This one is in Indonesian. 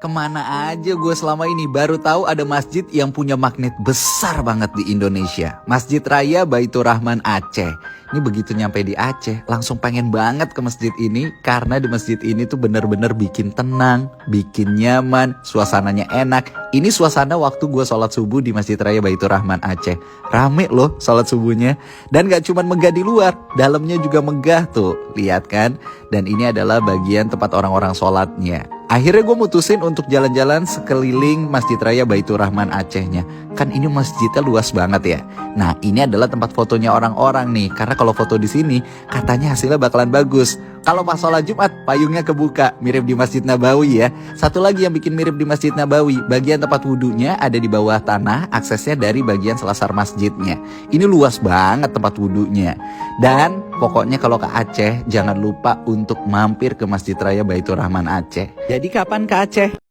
Kemana aja gue selama ini baru tahu ada masjid yang punya magnet besar banget di Indonesia. Masjid Raya Baitur Rahman Aceh. Ini begitu nyampe di Aceh, langsung pengen banget ke masjid ini. Karena di masjid ini tuh bener-bener bikin tenang, bikin nyaman, suasananya enak. Ini suasana waktu gue sholat subuh di Masjid Raya Baitur Rahman Aceh. Rame loh sholat subuhnya. Dan gak cuma megah di luar, dalamnya juga megah tuh. Lihat kan? Dan ini adalah bagian tempat orang-orang sholatnya. Akhirnya gue mutusin untuk jalan-jalan sekeliling Masjid Raya Baitur Rahman Acehnya. Kan ini masjidnya luas banget ya. Nah, ini adalah tempat fotonya orang-orang nih. Karena kalau foto di sini katanya hasilnya bakalan bagus. Kalau pas sholat Jumat payungnya kebuka, mirip di Masjid Nabawi ya. Satu lagi yang bikin mirip di Masjid Nabawi, bagian tempat wudhunya ada di bawah tanah, aksesnya dari bagian selasar masjidnya. Ini luas banget tempat wudhunya. Dan pokoknya kalau ke Aceh jangan lupa untuk mampir ke Masjid Raya Baitur Rahman Aceh. Jadi kapan ke Aceh?